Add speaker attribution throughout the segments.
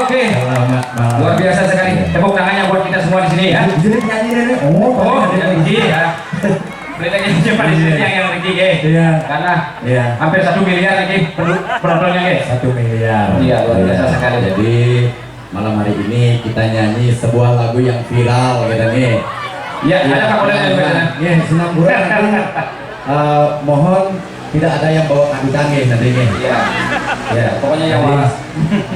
Speaker 1: Oke.
Speaker 2: Selamat malam.
Speaker 1: Luar biasa sekali. Tepuk tangannya buat kita semua di sini ya.
Speaker 2: Jadi nyanyi nenek.
Speaker 1: Oh, tidak Riki ya. Boleh lagi siapa di sini yang Riki
Speaker 2: Iya.
Speaker 1: Karena
Speaker 2: Iya.
Speaker 1: hampir 1 miliar Riki penontonnya guys.
Speaker 2: 1 miliar.
Speaker 1: Iya, luar biasa sekali.
Speaker 2: Jadi malam hari ini kita nyanyi sebuah lagu yang viral gitu nih.
Speaker 1: Iya, ada Kak Polda juga.
Speaker 2: Iya, Sinambura nanti mohon tidak ada yang bawa kadutan nanti nih.
Speaker 1: Iya.
Speaker 2: Ya,
Speaker 1: Pokoknya yang waras.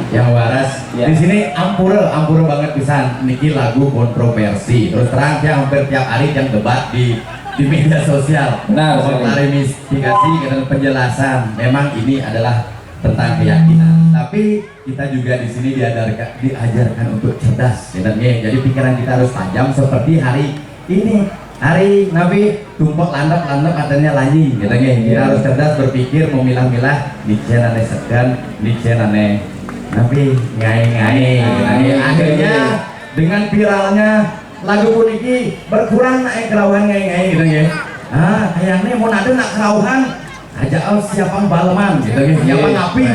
Speaker 2: Yang waras.
Speaker 1: Iya.
Speaker 2: Di sini ampura banget pisan. Niki lagu kontroversi. Terus terang dia hampir tiap hari yang debat di media sosial.
Speaker 1: Benar sekali.
Speaker 2: Klarifikasi dan penjelasan. Memang ini adalah tentang keyakinan. Tapi kita juga di sini diajarkan untuk cerdas, ya, jadi pikiran kita harus tajam seperti hari ini. Hari Nabi tumpuk landap katanya lanyi, gitu ya. Kita harus cerdas berpikir, memilah-milah. Nice nane segan, nice nane Nabi ngai-ngai. Akhirnya dengan viralnya lagu puniki berkurang naik kerauhan ngai-ngai, gitu ya. Kayaknya mau nade nak kerauhan aja siapa balaman, gitu ya. Siapa ngapi.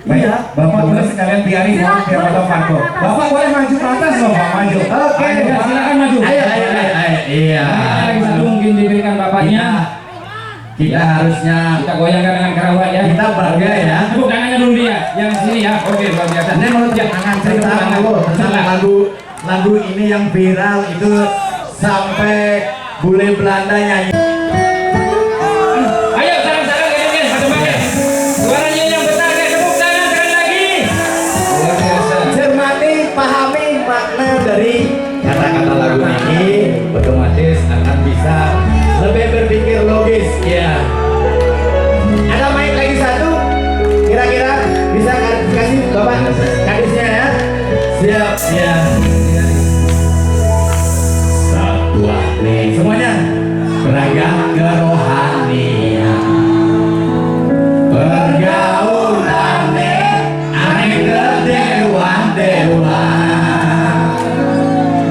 Speaker 2: Iya,
Speaker 3: Bapak boleh sekalian biarin mohon biar Bapak Marco. Bapak boleh maju ke atas loh, Pak maju.
Speaker 2: Oke,
Speaker 1: silakan maju.
Speaker 2: Ayo. Iya.
Speaker 1: Lagi satu mungkin diberikan bapaknya.
Speaker 2: Kita harusnya
Speaker 1: Kita goyangkan dengan kerabat ya.
Speaker 2: kita bangga ya.
Speaker 1: Tepuk tangannya dulu dia. Yang sini ya. Oke, luar biasa.
Speaker 2: Ini menurut jangan cerita dulu tentang lagu ini yang viral itu sampai bule Belanda nyanyi.
Speaker 1: Ayo sarang-sarang gini macam-macam. Suaranya yang besar guys. Tepuk tangan sekali lagi. Luar biasa.
Speaker 2: Cermati, pahami makna dari kata-kata lagu ini, otomatis akan bisa lebih berpikir logis. Ya. Ada mic lagi satu, kira-kira bisa kasih bapak kadisnya ya. Siap ya. Satu nih semuanya beragam kerohanian. Pergaulan aneh dewa-dewa.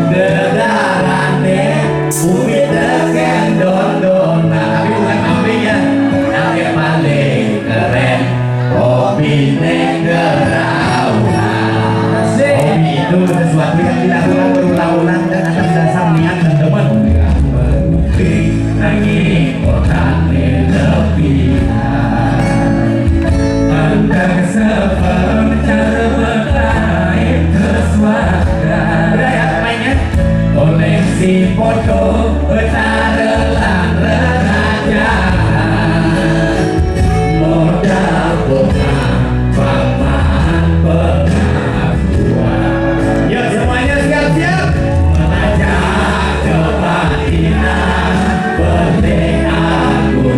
Speaker 2: Dedarane bumi teken dondona. Tapi bukan kambing ya. Yang paling keren Robine geraunan. Hobi itu sesuatu yang dilakukan berulang-ulang dan atas dasar niat dan teman. Lagi kotane lebihan. Anda sepencar bertaik kesuakan. Udah ya mainnya. Koleksi foto betarelan remajan. Modal bohong paman pengakuan. Yuk semuanya siap-siap. Melajak kebatinan penting aku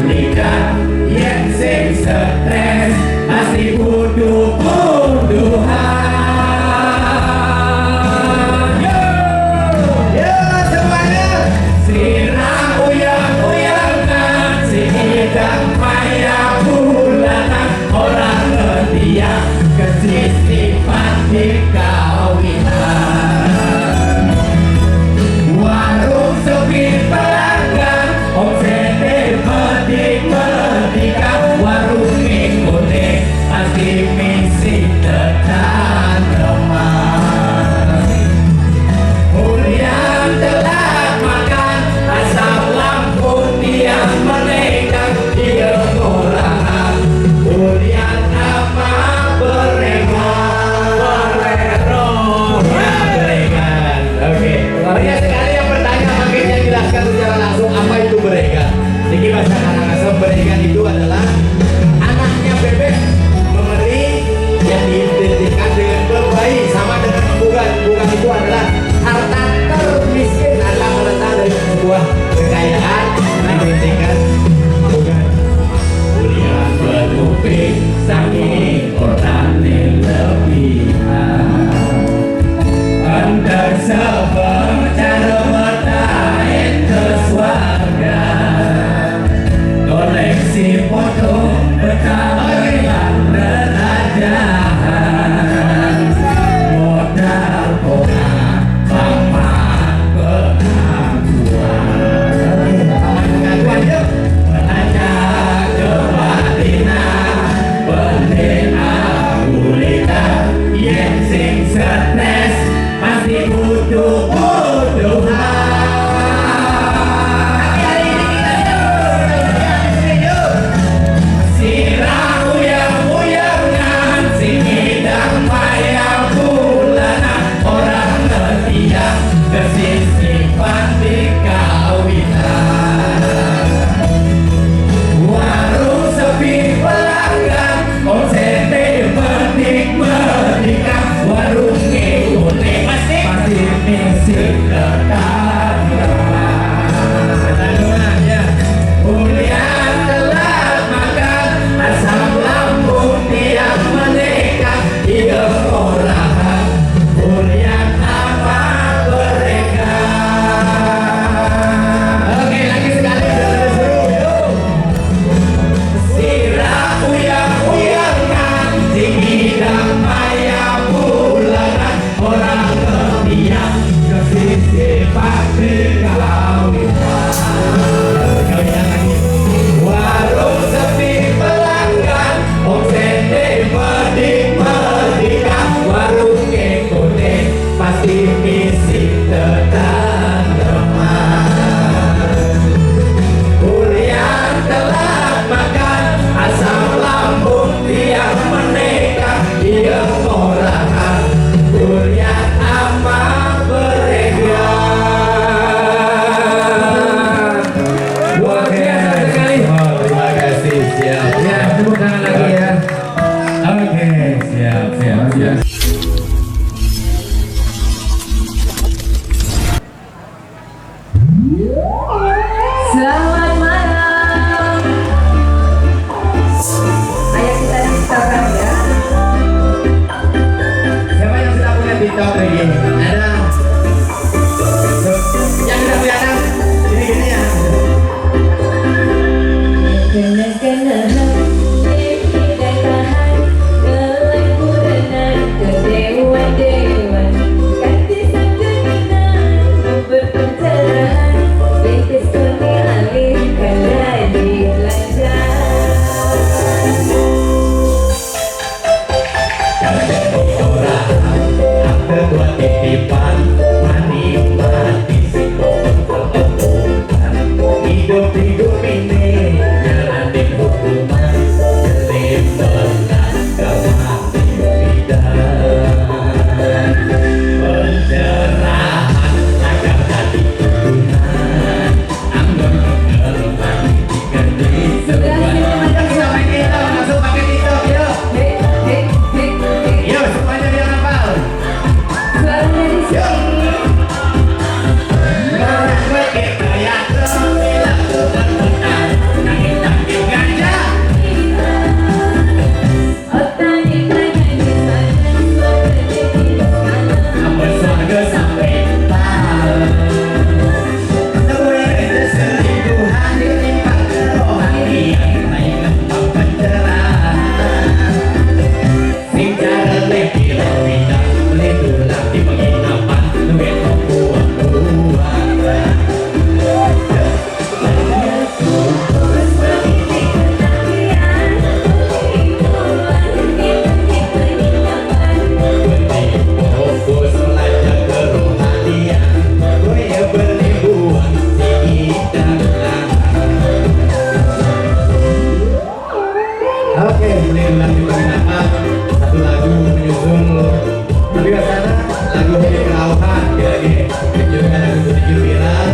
Speaker 2: Ya, ya.
Speaker 4: Selamat malam. Ayo kita di Instagram ya.
Speaker 2: Siapa yang sudah punya TikTok ini? Ada. Yang sudah punya anak? Gini-gini ya.
Speaker 4: Kena dan tahan kelemburan kedewan-dewan ganti santunan berpencerahan lintas dunia alihkan lagi belajar.
Speaker 2: Ketua titipan menikmati si kelembutan hidup ini jalanin hukuman kelimbelan kemati bidan pencerahan agar hati turunan anggun kegeluman diganti sebuah yang sampai kita langsung pakai TikTok yuk
Speaker 4: Hei, hei, hei, hei.
Speaker 2: yuk semuanya yang hafal.
Speaker 4: Suaranya di sini. Otaknya tangan di tangan suara jadi sekarang.
Speaker 2: Oke, ini lagu penginapan satu lagu menyusul tapi biasanya lagu ini kelauhan lagi juga lagu sedikit viral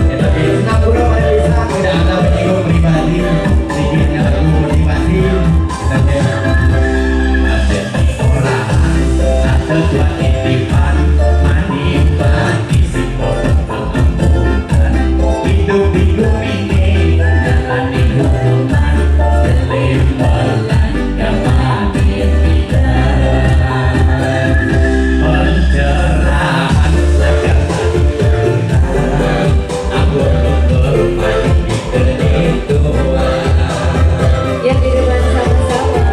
Speaker 2: ya, tapi senang pura pada bisa tidak ada menyinggung pribadi sedikitnya lagu motivasi dan ya ada orang atau tua titipan menikmati si kelembutan hidup ini jalanin hukuman kelimbelan kemati bidan pencerahan agar hati turunan anggun kegeluman diganti tuan.
Speaker 4: Yang di depan sama-sama.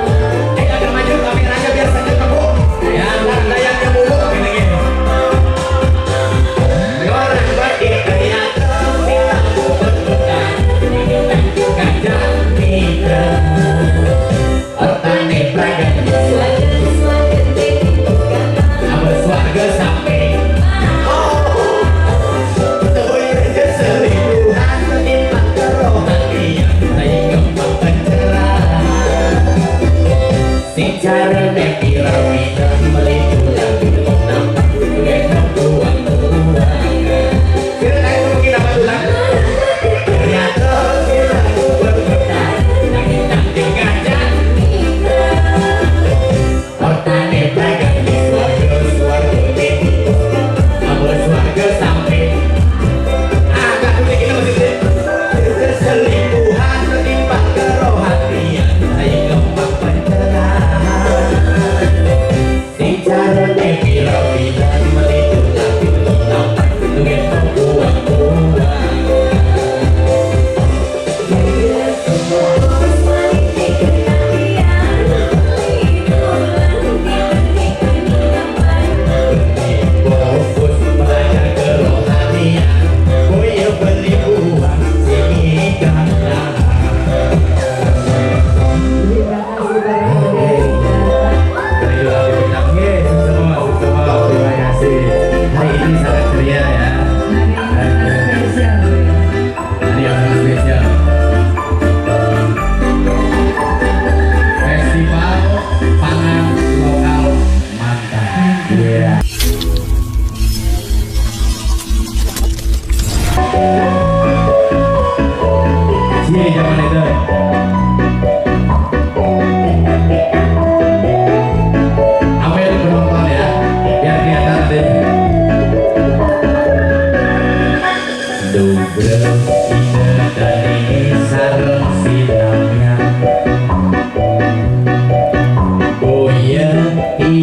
Speaker 2: Agak maju kameranya biar sakit kamu ya ntar layarnya mulu gini-gini orang berikaya terminal berbukan gajah mitra petani pelayan
Speaker 4: Suara jadi sekarang.
Speaker 2: abis warga sampai Tuh selingkuhan menimpa kerohanian saya gembang pencerahan si cara nekira bidan melitulah bingung nampak gendong tuang-tuang kira-kira itu mungkin apa tulang? Ternyata kita berbekan nanti gajah petani pegang di suarga ini abis warga sampai agak unik ini maksudnya selingkuhan menimpa kerohanian saya gembang pencerahan si cara nekira bidan melitulah bingung nampak gendong tuang-tuang. Fokus belajar kerohanian gue beli uang sehingga
Speaker 4: Terima kasih para pemirsa.
Speaker 2: dari lagu bintangnya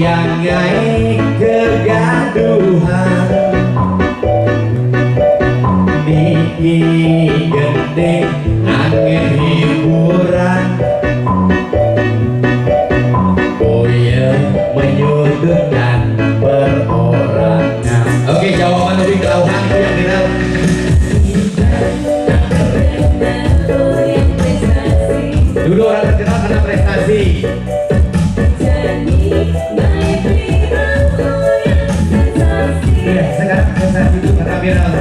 Speaker 2: yang naik kegaduhan niki gede angin hiburan Boya menyudutkan perorangan. Oke, jawaban lebih kelauhan itu yang didalam. Dulu orang terkenal karena prestasi. Ya, sekarang prestasi itu karena viral.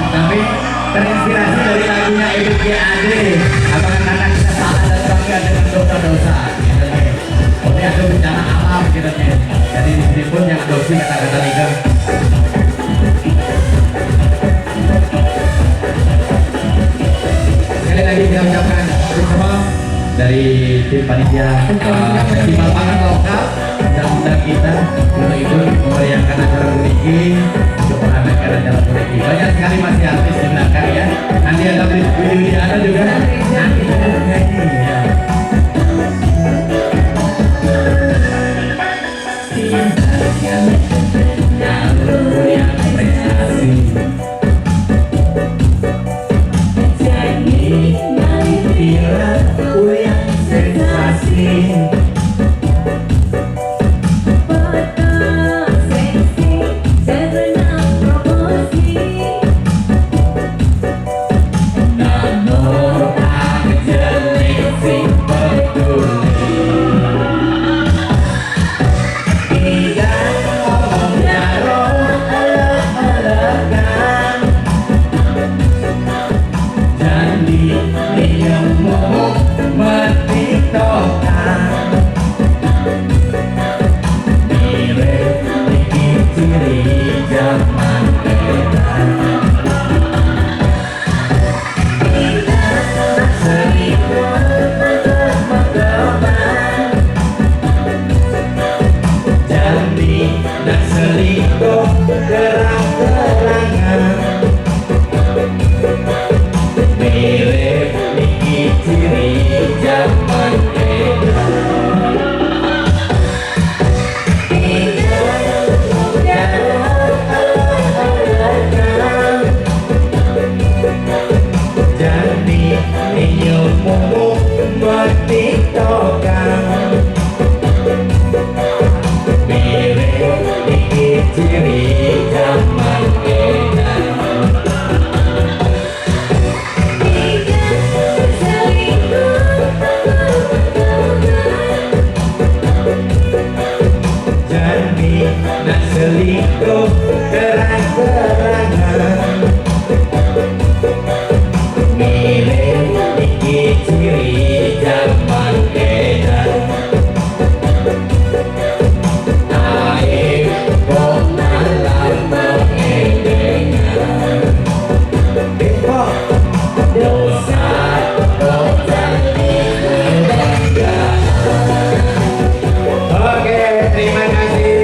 Speaker 2: Tapi terinspirasi dari lagunya Ebit G. Ade. Apakah karena kita salah dan bangga dengan dosa-dosa? Ini ada bencana alam gitu nih. Jadi di sini pun yang adopsi kata-kata legal. Sekali lagi kita ucapkan bersama dari tim panitia festival pangan lokal dan undang kita untuk ikut memeriahkan acara Buniki untuk meramaikan acara Buniki. Banyak sekali masih artis di belakang ya. Nanti ada video di ada juga. Nanti kita nyanyi ya. Yang prestasi. Yang sensasi. Selingkuh terang-terangan mirip iki ciri zaman edan aib kok malam mengedengan dosa kok jadi kebanggaan. Oke, terima kasih.